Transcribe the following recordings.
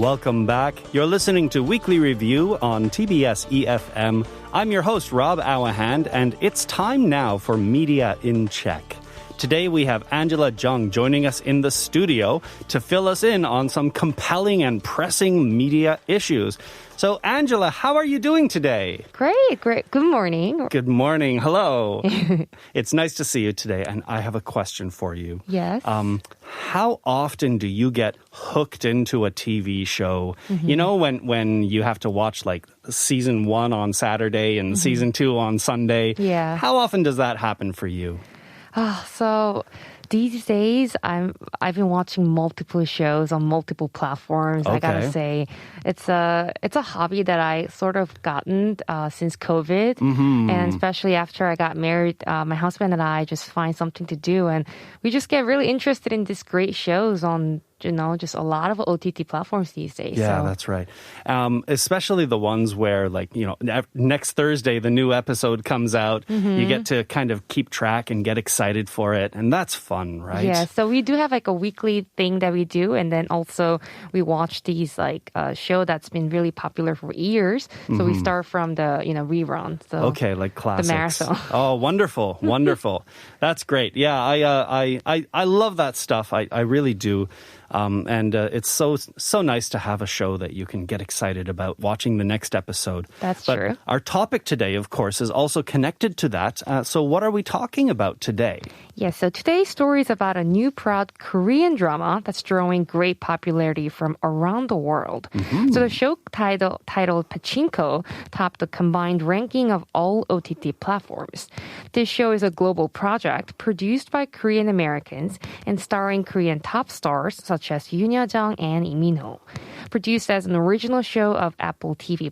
Welcome back. You're listening to Weekly Review on TBS EFM. I'm your host, Rob Awahand, and it's time now for Media in Check. Today we have Angela Jung joining us in the studio to fill us in on some compelling and pressing media issues. So, Angela, how are you doing today? Great. Good morning. Good morning. Hello. It's nice to see you today, and I have a question for you. Yes. How often do you get hooked into a TV show? Mm-hmm. You know, when you have to watch like season 1 on Saturday and season 2 on Sunday? Yeah. How often does that happen for you? So these days, I've been watching multiple shows on multiple platforms. Okay. I gotta say, it's a hobby that I sort of gotten since COVID, and especially after I got married, my husband and I just find something to do, and we just get really interested in these great shows on, just a lot of OTT platforms these days. Yeah, so. that's right. Especially the ones where, next Thursday, the new episode comes out. You get to kind of keep track and get excited for it. And that's fun, right? Yeah, so we do have like a weekly thing that we do. And then also we watch these show that's been really popular for years. So we start from the, rerun. So okay, like classics. The marathon. Oh, wonderful. Wonderful. That's great. Yeah, I love that stuff. I really do. And it's so nice to have a show that you can get excited about watching the next episode. That's but true. Our topic today, of course, is also connected to that. So what are we talking about today? Yeah, so today's story is about a new proud Korean drama that's drawing great popularity from around the world. So the show titled Pachinko topped the combined ranking of all OTT platforms. This show is a global project produced by Korean Americans and starring Korean top stars such as Yoon Yo-jung and Lee Min-ho. Produced as an original show of Apple TV+,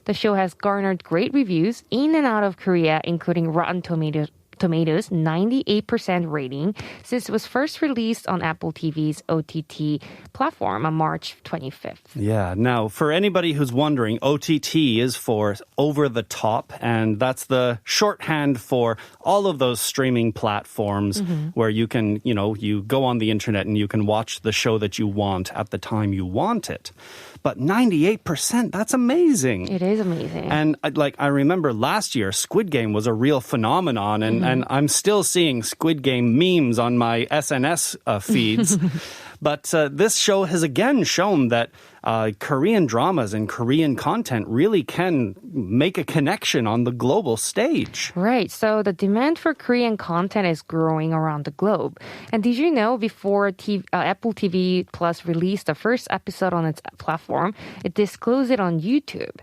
the show has garnered great reviews in and out of Korea, including Rotten Tomatoes 98% rating since it was first released on Apple TV's OTT platform on March 25th. Yeah. Now, for anybody who's wondering, OTT is for over the top, and that's the shorthand for all of those streaming platforms where you can, you go on the internet and you can watch the show that you want at the time you want it. But 98%, that's amazing. It is amazing. And I remember last year, Squid Game was a real phenomenon, and I'm still seeing Squid Game memes on my SNS feeds. But this show has again shown that Korean dramas and Korean content really can make a connection on the global stage. Right. So the demand for Korean content is growing around the globe. And did you know before Apple TV Plus released the first episode on its platform, it disclosed it on YouTube.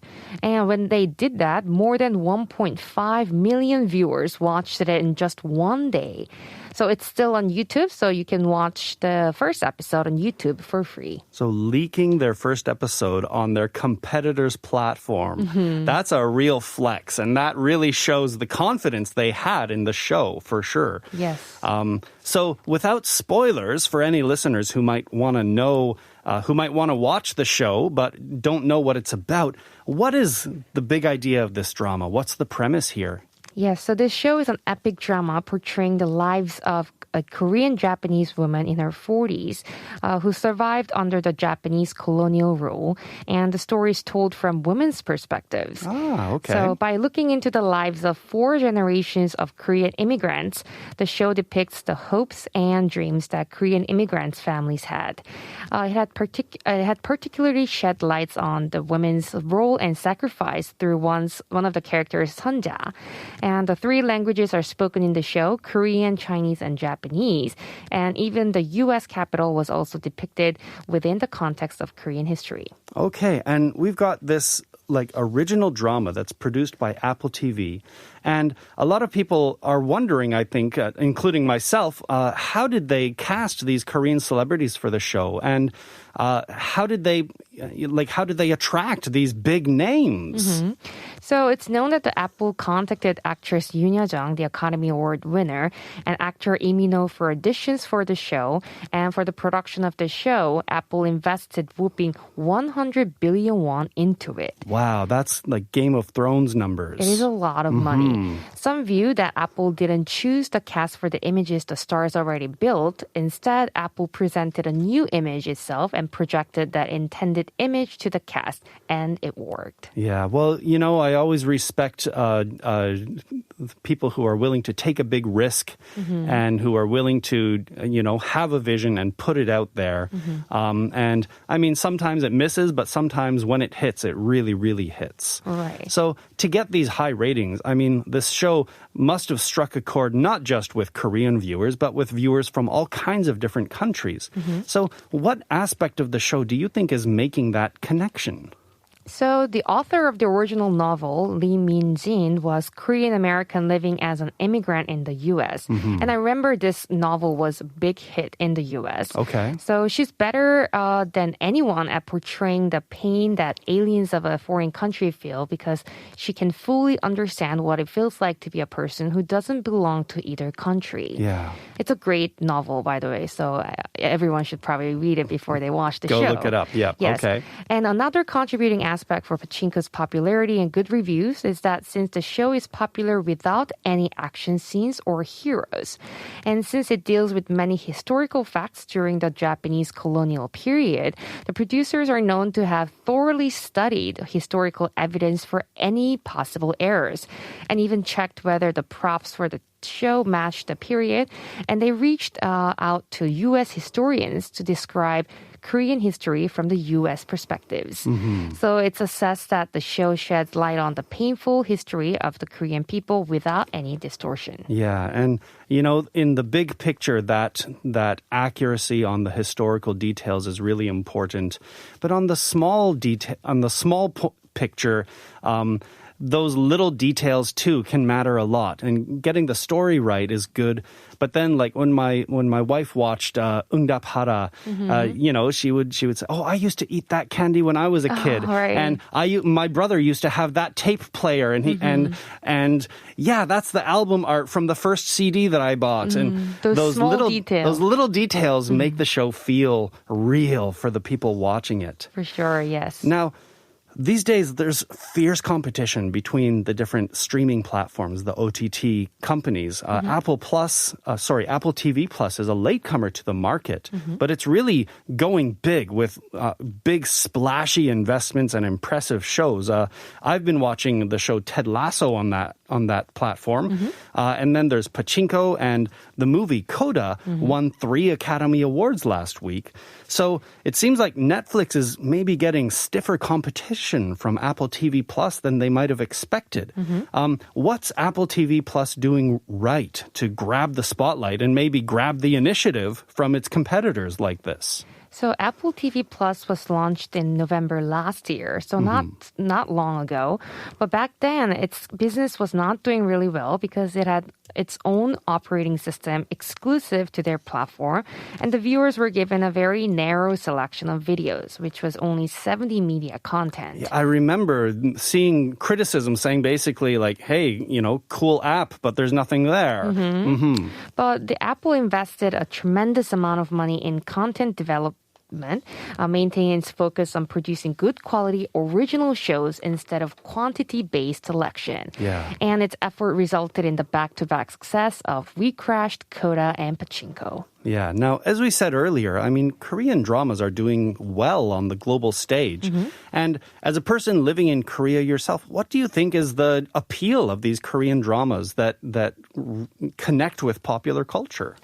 And when they did that, more than 1.5 million viewers watched it in just one day. So it's still on YouTube, so you can watch the first episode on YouTube for free. So leaking their first episode on their competitor's platform, that's a real flex. And that really shows the confidence they had in the show, for sure. Yes. So without spoilers for any listeners who might want to know, who might want to watch the show but don't know what it's about, what is the big idea of this drama? What's the premise here? Yes, so this show is an epic drama portraying the lives of a Korean-Japanese woman in her 40s who survived under the Japanese colonial rule. And the story is told from women's perspectives. Ah, okay. So by looking into the lives of 4 generations of Korean immigrants, the show depicts the hopes and dreams that Korean immigrants' families had. It had particularly shed lights on the women's role and sacrifice through one of the characters, Sunja. And the 3 languages are spoken in the show, Korean, Chinese, and Japanese. And even the U.S. Capitol was also depicted within the context of Korean history. Okay, and we've got this original drama that's produced by Apple TV. And a lot of people are wondering, I think, including myself, how did they cast these Korean celebrities for the show? And how did they attract these big names? So it's known that the Apple contacted actress Yoon Yo-jung, the Academy Award winner, and actor Lee Min-ho for auditions for the show. And for the production of the show, Apple invested whopping 100 billion won into it. Wow, that's like Game of Thrones numbers. It is a lot of money. Some view that Apple didn't choose the cast for the images the stars already built. Instead, Apple presented a new image itself and projected that intended image to the cast, and it worked. Yeah, well, you know, I always respect people who are willing to take a big risk and who are willing to, you know, have a vision and put it out there. And I mean, sometimes it misses, but sometimes when it hits, it really, really hits. Right. So to get these high ratings, I mean, this show must have struck a chord not just with Korean viewers, but with viewers from all kinds of different countries. So what aspect of the show do you think is making that connection? So the author of the original novel, Lee Min-jin, was Korean-American living as an immigrant in the U.S. And I remember this novel was a big hit in the U.S. Okay. So she's better than anyone at portraying the pain that aliens of a foreign country feel because she can fully understand what it feels like to be a person who doesn't belong to either country. Yeah. It's a great novel, by the way, so everyone should probably read it before they watch the show. Go look it up. Yeah. Yes. Okay. And another contributing aspect for Pachinko's popularity and good reviews is that since the show is popular without any action scenes or heroes, and since it deals with many historical facts during the Japanese colonial period, the producers are known to have thoroughly studied historical evidence for any possible errors, and even checked whether the props for the show matched the period, and they reached out to U.S. historians to describe Korean history from the U.S. perspectives. So it's assessed that the show sheds light on the painful history of the Korean people without any distortion. Yeah, and you know, in the big picture, that accuracy on the historical details is really important. But on the small picture, those little details too can matter a lot, and getting the story right is good. But then, like when my wife watched Ungdap Hara, you know, she would say, "Oh, I used to eat that candy when I was a kid," right. and my brother used to have that tape player, and he and yeah, that's the album art from the first CD that I bought, and those little details. Those little details make the show feel real for the people watching it. For sure, yes. Now, these days, there's fierce competition between the different streaming platforms, the OTT companies. Apple TV Plus is a latecomer to the market, but it's really going big with big splashy investments and impressive shows. I've been watching the show Ted Lasso on that platform, and then there's Pachinko, and the movie Coda won 3 Academy Awards last week. So it seems like Netflix is maybe getting stiffer competition from Apple TV Plus than they might have expected. What's Apple TV Plus doing right to grab the spotlight and maybe grab the initiative from its competitors like this? So Apple TV Plus was launched in November last year, so not long ago. But back then, its business was not doing really well because it had its own operating system exclusive to their platform, and the viewers were given a very narrow selection of videos, which was only 70 media content. Yeah, I remember seeing criticism saying basically like, hey, you know, cool app, but there's nothing there. But the Apple invested a tremendous amount of money in content development, maintaining its focus on producing good quality original shows instead of quantity-based selection. Yeah. And its effort resulted in the back-to-back success of We Crashed, Coda, and Pachinko. Yeah. Now, as we said earlier, I mean, Korean dramas are doing well on the global stage. And as a person living in Korea yourself, what do you think is the appeal of these Korean dramas that connect with popular culture?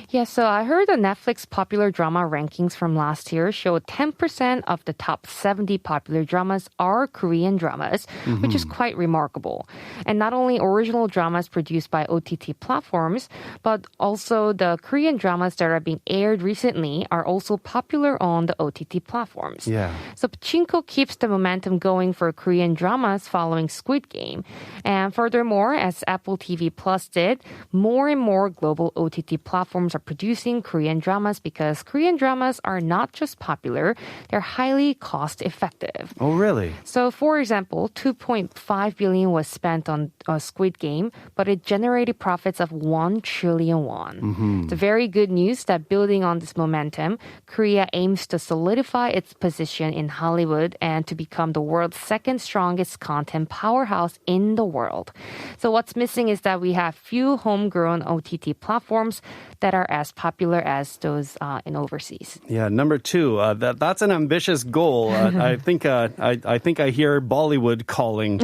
Yeah, so I heard the Netflix popular drama rankings from last year show 10% of the top 70 popular dramas are Korean dramas, which is quite remarkable. And not only original dramas produced by OTT platforms, but also the Korean dramas that are being aired recently are also popular on the OTT platforms. Yeah. So Pachinko keeps the momentum going for Korean dramas following Squid Game. And furthermore, as Apple TV Plus did, more and more global OTT platforms are producing Korean dramas because Korean dramas are not just popular, they're highly cost effective. Oh, really? So, for example, 2.5 billion was spent on Squid Game, but it generated profits of 1 trillion won. It's a very good news that building on this momentum, Korea aims to solidify its position in Hollywood and to become the world's second strongest content powerhouse in the world. So what's missing is that we have few homegrown OTT platforms that are as popular as those in overseas. Yeah, number 2, that's an ambitious goal. I think I hear Bollywood calling,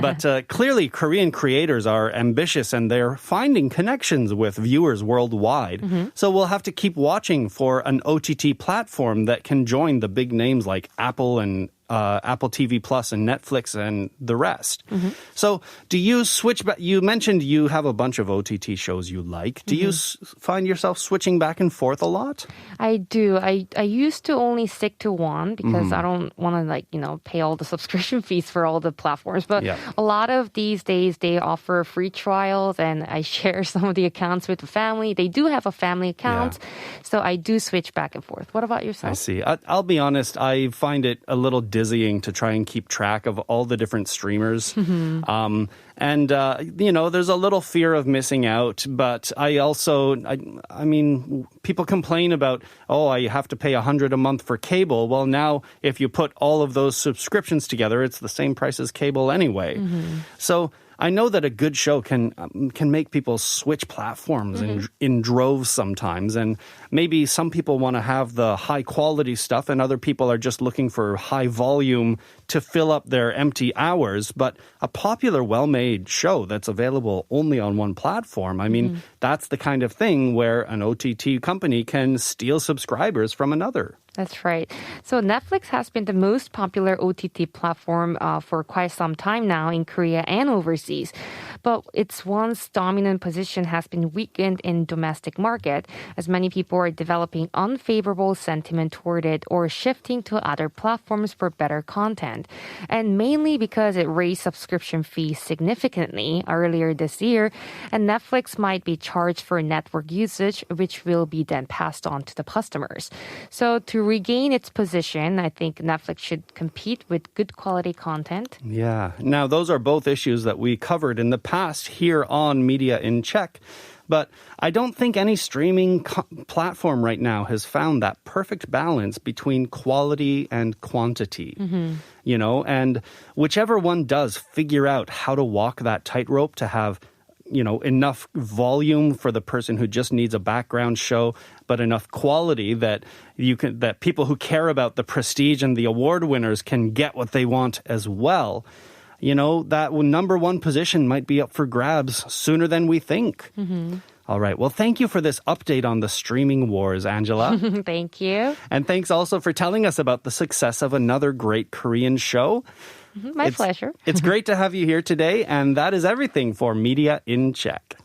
but clearly Korean creators are ambitious and they're finding connections with viewers worldwide. So we'll have to keep watching for an OTT platform that can join the big names like Apple and Apple TV Plus and Netflix and the rest. So do you switch back? You mentioned you have a bunch of OTT shows you like. Do you find yourself switching back and forth a lot? I do. I used to only stick to one because I don't want to pay all the subscription fees for all the platforms. But a lot of these days they offer free trials and I share some of the accounts with the family. They do have a family account. So I do switch back and forth. What about yourself? I see. I'll be honest. I find it a little dizzying to try and keep track of all the different streamers. And there's a little fear of missing out, but I mean, people complain about, I have to pay $100 a month for cable. Well, now if you put all of those subscriptions together, it's the same price as cable anyway. So I know that a good show can make people switch platforms in droves sometimes, and maybe some people want to have the high quality stuff and other people are just looking for high volume to fill up their empty hours. But a popular, well-made show that's available only on one platform, I mean, that's the kind of thing where an OTT company can steal subscribers from another. That's right. So Netflix has been the most popular OTT platform for quite some time now in Korea and overseas. But its once dominant position has been weakened in domestic market as many people are developing unfavorable sentiment toward it or shifting to other platforms for better content. And mainly because it raised subscription fees significantly earlier this year, and Netflix might be charged for network usage, which will be then passed on to the customers. So to regain its position, I think Netflix should compete with good quality content. Yeah. Now, those are both issues that we covered in the past here on Media in Check. But I don't think any streaming platform right now has found that perfect balance between quality and quantity. And whichever one does figure out how to walk that tightrope to have enough volume for the person who just needs a background show, but enough quality that that people who care about the prestige and the award winners can get what they want as well. That number one position might be up for grabs sooner than we think. All right. Well, thank you for this update on the streaming wars, Angela. Thank you. And thanks also for telling us about the success of another great Korean show. My pleasure. It's great to have you here today, and that is everything for Media in Check.